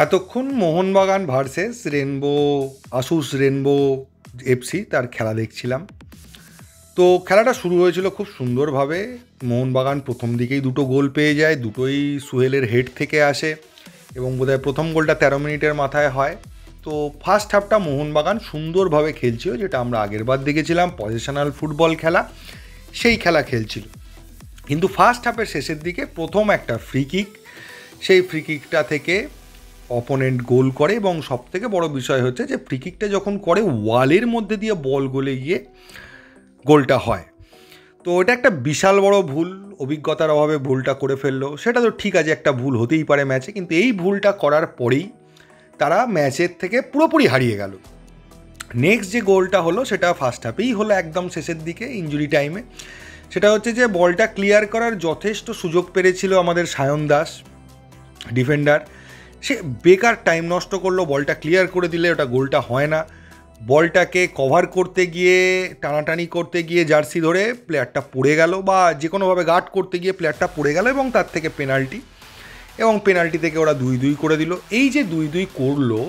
এতক্ষণ Mohun Bagan versus rainbow Asus rainbow FC তার খেলা দেখছিলাম। তো খেলাটা শুরু হয়েছিল খুব সুন্দরভাবে। মোহনবাগান প্রথম দিকেই দুটো গোল পেয়ে যায়, দুটোই সুহেলের হেড থেকে আসে এবং বোধহয় প্রথম গোলটা 13 মিনিটের মাথায় হয়। তো ফার্স্ট হাফটা মোহনবাগান সুন্দরভাবে খেলছিল, যেটা আমরা আগের বার দেখেছিলাম পজিশনাল ফুটবল খেলা, সেই খেলা খেলছিল। কিন্তু ফার্স্ট হাফের শেষের দিকে প্রথম একটা ফ্রি কিক, সেই ফ্রি কিকটা থেকে অপোনেন্ট গোল করে এবং সবথেকে বড় বিষয় হচ্ছে যে ফ্রি কিকটা যখন করে ওয়ালের মধ্যে দিয়ে বল গলে গিয়ে গোলটা হয়। তো এটা একটা বিশাল বড় ভুল, অভিজ্ঞতার অভাবে ভুলটা করে ফেললো। সেটা তো ঠিক আছে, একটা ভুল হতেই পারে ম্যাচে, কিন্তু এই ভুলটা করার পরেই তারা ম্যাচের থেকে পুরোপুরি হারিয়ে গেল। নেক্সট যে গোলটা হলো সেটা ফার্স্ট হাফেই হলো, একদম শেষের দিকে ইনজুরি টাইমে। সেটা হচ্ছে যে বলটা ক্লিয়ার করার যথেষ্ট সুযোগ পেরেছিল আমাদের সায়ন দাস ডিফেন্ডার, সে বেকার টাইম নষ্ট করলো, বলটা ক্লিয়ার করে দিলে ওটা গোলটা হয় না। বলটাকে কভার করতে গিয়ে টানাটানি করতে গিয়ে জার্সি ধরে প্লেয়ারটা পড়ে গেল, বা যে কোনোভাবে গার্ড করতে গিয়ে প্লেয়ারটা পড়ে গেল এবং তার থেকে পেনাল্টি, এবং পেনাল্টি থেকে ওরা 2-2 করে দিল। এই যে 2-2 করলো,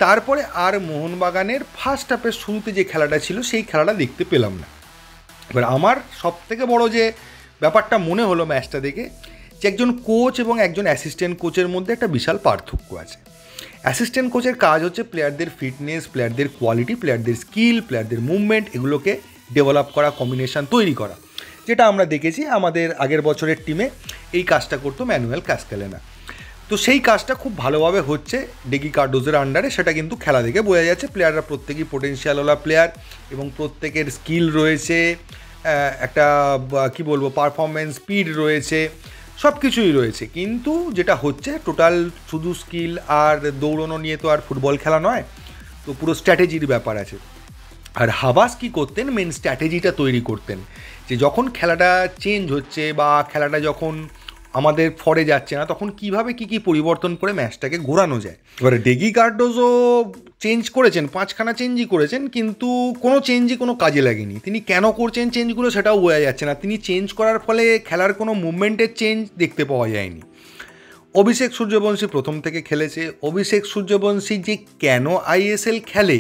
তারপরে আর মোহনবাগানের ফার্স্ট হাফের শুরুতে যে খেলাটা ছিল সেই খেলাটা দেখতে পেলাম না। এবার আমার সবথেকে বড় যে ব্যাপারটা মনে হলো ম্যাচটা দেখে, যে একজন কোচ এবং একজন অ্যাসিস্ট্যান্ট কোচের মধ্যে একটা বিশাল পার্থক্য আছে। অ্যাসিস্ট্যান্ট কোচের কাজ হচ্ছে প্লেয়ারদের ফিটনেস, প্লেয়ারদের কোয়ালিটি, প্লেয়ারদের স্কিল, প্লেয়ারদের মুভমেন্ট, এগুলোকে ডেভেলপ করা, কম্বিনেশন তৈরি করা, যেটা আমরা দেখেছি আমাদের আগের বছরের টিমে এই কাজটা করতো ম্যানুয়েল কাস্তেলেনা। তো সেই কাজটা খুব ভালোভাবে হচ্ছে ডেগি কার্ডোজের আন্ডারে, সেটা কিন্তু খেলা দেখে বোঝা যাচ্ছে। প্লেয়াররা প্রত্যেকেই পোটেনশিয়ালওয়ালা প্লেয়ার এবং প্রত্যেকের স্কিল রয়েছে, একটা কি বলবো পারফরমেন্স স্পিড রয়েছে, সব কিছুই রয়েছে। কিন্তু যেটা হচ্ছে টোটাল শুধু স্কিল আর দৌড়নো নিয়ে তো আর ফুটবল খেলা নয়, তো পুরো স্ট্র্যাটেজির ব্যাপার আছে। আর হাবাস কী করতেন, মেন স্ট্র্যাটেজিটা তৈরি করতেন, যে যখন খেলাটা চেঞ্জ হচ্ছে বা খেলাটা যখন আমাদের ফরে যাচ্ছে না, তখন কিভাবে কী পরিবর্তন করে ম্যাচটাকে ঘোরানো যায়। এবারে ডেগি কার্ডোজও চেঞ্জ করেছেন, 5খানা চেঞ্জই করেছেন, কিন্তু কোনো চেঞ্জই কোনো কাজে লাগেনি। তিনি কেন করছেন চেঞ্জগুলো সেটাও বোঝা যাচ্ছে না। তিনি চেঞ্জ করার ফলে খেলার কোনো মুভমেন্টের চেঞ্জ দেখতে পাওয়া যায়নি। অভিষেক সূর্যবংশী প্রথম থেকে খেলেছে। অভিষেক সূর্যবংশী যে কেন আইএসএল খেলে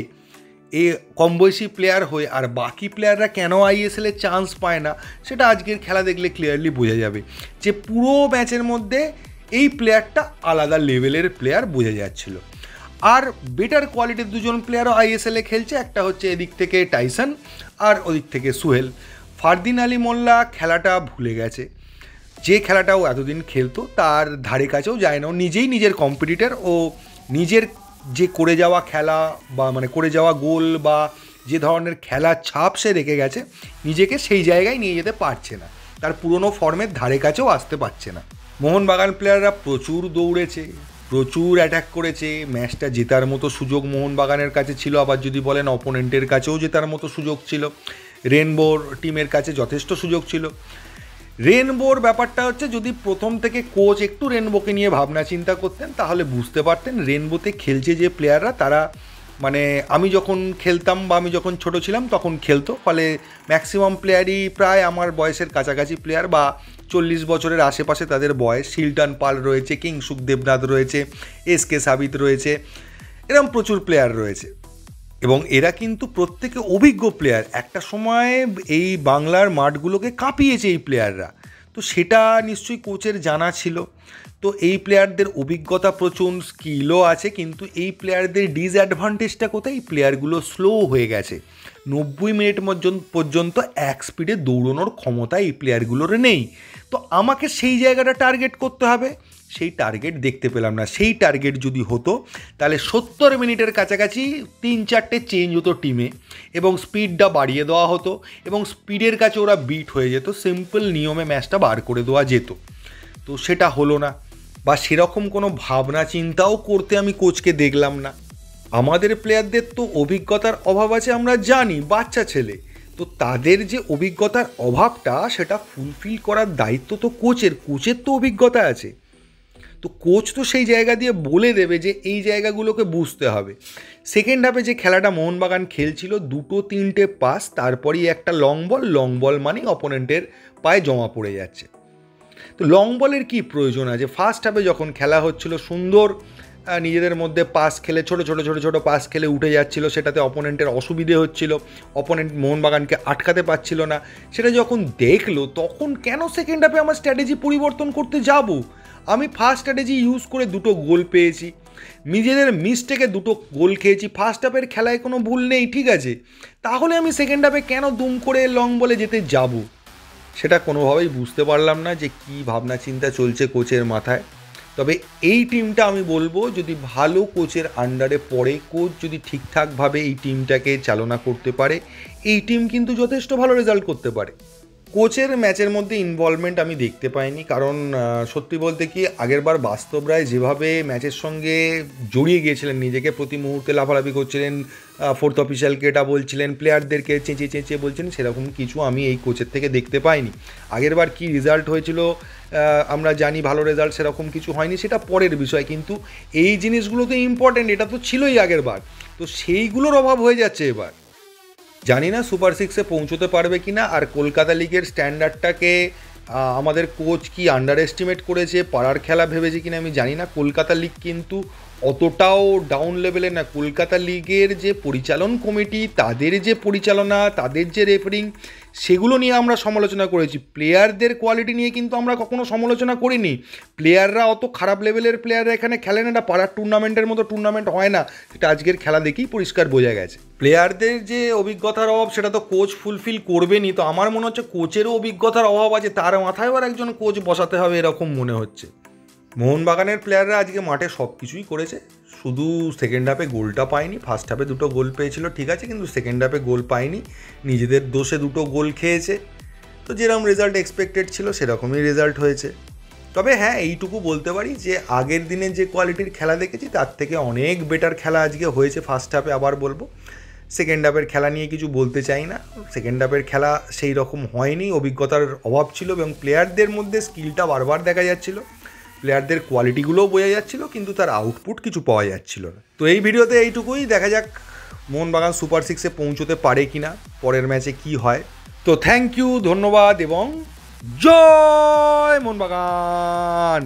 এ কম বয়সী প্লেয়ার হয়ে, আর বাকি প্লেয়াররা কেন আইএসএলে চান্স পায় না, সেটা আজকের খেলা দেখলে ক্লিয়ারলি বোঝা যাবে। যে পুরো ম্যাচের মধ্যে এই প্লেয়ারটা আলাদা লেভেলের প্লেয়ার বোঝা যাচ্ছিল। আর বেটার কোয়ালিটির দুজন প্লেয়ারও আইএসএলে খেলছে, একটা হচ্ছে এদিক থেকে টাইসন আর ওদিক থেকে সুহেল। ফারদিন আলী মোল্লা খেলাটা ভুলে গেছে, যে খেলাটাও এতদিন খেলতো তার ধারে কাছেও যায় না। ও নিজেই নিজের কম্পিটিটর, ও নিজের যে করে যাওয়া খেলা বা মানে করে যাওয়া গোল বা যে ধরনের খেলার ছাপ সে রেখে গেছে, নিজেকে সেই জায়গায় নিয়ে যেতে পারছে না, তার পুরনো ফর্মের ধারে কাছেও আসতে পারছে না। মোহনবাগান প্লেয়াররা প্রচুর দৌড়েছে, প্রচুর অ্যাটাক করেছে, ম্যাচটা জেতার মতো সুযোগ মোহনবাগানের কাছে ছিল, আবার যদি বলেন অপোনেন্টের কাছেও জেতার মতো সুযোগ ছিল, রেনবোর টিমের কাছে যথেষ্ট সুযোগ ছিল। রেনবোর ব্যাপারটা হচ্ছে, যদি প্রথম থেকে কোচ একটু রেনবোকে নিয়ে ভাবনা চিন্তা করতেন তাহলে বুঝতে পারতেন রেনবোতে খেলছে যে প্লেয়াররা, তারা মানে আমি যখন খেলতাম বা আমি যখন ছোট ছিলাম তখন খেলতো, ফলে ম্যাক্সিমাম প্লেয়ারই প্রায় আমার বয়সের কাছাকাছি প্লেয়ার, বা 40 বছরের আশেপাশে তাদের বয়স। শিলটন পাল রয়েছে, কিংসুক দেবনাথ রয়েছে, এসকে সাবিত রয়েছে, এরকম প্রচুর প্লেয়ার রয়েছে এবং এরা কিন্তু প্রত্যেকে অভিজ্ঞ প্লেয়ার। একটা সময় এই বাংলার মাঠগুলোকে কাঁপিয়েছে এই প্লেয়াররা, তো সেটা নিশ্চয়ই কোচের জানা ছিল। তো এই প্লেয়ারদের অভিজ্ঞতা প্রচুর, স্কিলও আছে, কিন্তু এই প্লেয়ারদের ডিসঅ্যাডভান্টেজটা কোথায়, এই প্লেয়ারগুলো স্লো হয়ে গেছে। 90 মিনিট পর্যন্ত এক স্পিডে দৌড়ানোর ক্ষমতা এই প্লেয়ারগুলোর নেই। তো আমাকে সেই জায়গাটা টার্গেট করতে হবে, সেই টার্গেট দেখতে পেলাম না। সেই টার্গেট যদি হতো তাহলে 70 মিনিটের কাছাকাছি 3-4টে চেঞ্জ হতো টিমে এবং স্পিডটা বাড়িয়ে দেওয়া হতো এবং স্পিডের কাছে ওরা বিট হয়ে যেত, সিম্পল নিয়মে ম্যাচটা বার করে দেওয়া যেত। তো সেটা হলো না, বা সেরকম কোনো ভাবনা চিন্তাও করতে আমি কোচকে দেখলাম না। আমাদের প্লেয়ারদের তো অভিজ্ঞতার অভাব আছে, আমরা জানি, বাচ্চা ছেলে, তো তাদের যে অভিজ্ঞতার অভাবটা সেটা ফুলফিল করার দায়িত্ব তো কোচের তো অভিজ্ঞতা আছে, তো কোচ তো সেই জায়গা দিয়ে বলে দেবে যে এই জায়গাগুলোকে বুঝতে হবে। সেকেন্ড হাফে যে খেলাটা মোহনবাগান খেলছিল, 2-3টে পাস, তারপরেই একটা লং বল মানে অপোনেন্টের পায়ে জমা পড়ে যাচ্ছে। তো লং বলের কী প্রয়োজন আছে? ফার্স্ট হাফে যখন খেলা হচ্ছিল সুন্দর নিজেদের মধ্যে পাস খেলে ছোটো পাস খেলে উঠে যাচ্ছিল, সেটাতে অপোনেন্টের অসুবিধে হচ্ছিল, অপোনেন্ট মোহনবাগানকে আটকাতে পারছিল না। সেটা যখন দেখলো তখন কেন সেকেন্ড হাফে আমার স্ট্র্যাটেজি পরিবর্তন করতে যাব? আমি ফার্স্ট স্ট্র্যাটেজি ইউজ করে 2টো গোল পেয়েছি, নিজেদের মিস্টেকে 2টো গোল খেয়েছি, ফার্স্ট হাফের খেলায় কোনো ভুল নেই, ঠিক আছে, তাহলে আমি সেকেন্ড হাফে কেন দুম করে লং বলে যেতে যাব? সেটা কোনোভাবেই বুঝতে পারলাম না যে কী ভাবনা চিন্তা চলছে কোচের মাথায়। তবে এই টিমটা আমি বলবো, যদি ভালো কোচের আন্ডারে পড়ে, কোচ যদি ঠিকঠাকভাবে এই টিমটাকে চালনা করতে পারে, এই টিম কিন্তু যথেষ্ট ভালো রেজাল্ট করতে পারে। কোচের ম্যাচের মধ্যে ইনভলভমেন্ট আমি দেখতে পাইনি, কারণ সত্যি বলতে কি আগেরবার বাস্তব রায় যেভাবে ম্যাচের সঙ্গে জড়িয়ে গিয়েছিলেন, নিজেকে প্রতি মুহূর্তে লাফালাফি করছিলেন, ফোর্থ অফিসিয়ালকে এটা বলছিলেন, প্লেয়ারদেরকে চেঁচিয়ে বলছিলেন, সেরকম কিছু আমি এই কোচের থেকে দেখতে পাইনি। আগেরবার কি রেজাল্ট হয়েছিল আমরা জানি, ভালো রেজাল্ট সেরকম কিছু হয়নি, সেটা পরের বিষয়, কিন্তু এই জিনিসগুলো তো ইম্পর্ট্যান্ট, এটা তো ছিলই আগেরবার, তো সেইগুলোর অভাব হয়ে যাচ্ছে এবার। জানি না সুপার সিক্সে পৌঁছতে পারবে কি না, আর কলকাতা লিগের স্ট্যান্ডার্ডটাকে আমাদের কোচ কি আন্ডার এস্টিমেট করেছে, পাড়ার খেলা ভেবেছে কিনা আমি জানি না। কলকাতা লিগ কিন্তু অতটাও ডাউন লেভেলে না। কলকাতা লিগের যে পরিচালন কমিটি, তাদের যে পরিচালনা, তাদের যে রেফারিং, সেগুলো নিয়ে আমরা সমালোচনা করেছি। প্লেয়ারদের কোয়ালিটি নিয়ে কিন্তু আমরা কখনো সমালোচনা করিনি। প্লেয়াররা অত খারাপ লেভেলের প্লেয়াররা এখানে খেলে না, পাড়ার টুর্নামেন্টের মতো টুর্নামেন্ট হয় না, সেটা আজকের খেলা দেখেই পরিষ্কার বোঝা গেছে। প্লেয়ারদের যে অভিজ্ঞতার অভাব সেটা তো কোচ ফুলফিল করবেনই, তো আমার মনে হচ্ছে কোচেরও অভিজ্ঞতার অভাব আছে, তার মাথায় আবার একজন কোচ বসাতে হবে এরকম মনে হচ্ছে। মোহনবাগানের প্লেয়াররা আজকে মাঠে সব কিছুই করেছে, শুধু সেকেন্ড হাফে গোলটা পায়নি। ফার্স্ট হাফে 2টো গোল পেয়েছিল ঠিক আছে, কিন্তু সেকেন্ড হাফে গোল পায়নি, নিজেদের দোষে 2টো গোল খেয়েছে। তো যেরকম রেজাল্ট এক্সপেক্টেড ছিল সেরকমই রেজাল্ট হয়েছে। তবে হ্যাঁ, এইটুকু বলতে পারি যে আগের দিনে যে কোয়ালিটির খেলা দেখেছি তার থেকে অনেক বেটার খেলা আজকে হয়েছে ফার্স্ট হাফে। আবার বলবো, সেকেন্ড হাফের খেলা নিয়ে কিছু বলতে চাই না, সেকেন্ড হাফের খেলা সেই রকম হয়নি, অভিজ্ঞতার অভাব ছিল, এবং প্লেয়ারদের মধ্যে স্কিলটা বারবার দেখা যাচ্ছিল, প্লেয়ারদের কোয়ালিটিগুলোও বোঝা যাচ্ছিল, কিন্তু তার আউটপুট কিছু পাওয়া যাচ্ছিল না। তো এই ভিডিওতে এইটুকুই, দেখা যাক মোহনবাগান সুপার সিক্সে পৌঁছতে পারে কিনা, পরের ম্যাচে কি হয়। তো থ্যাংক ইউ, ধন্যবাদ, এবং জয় মোহনবাগান।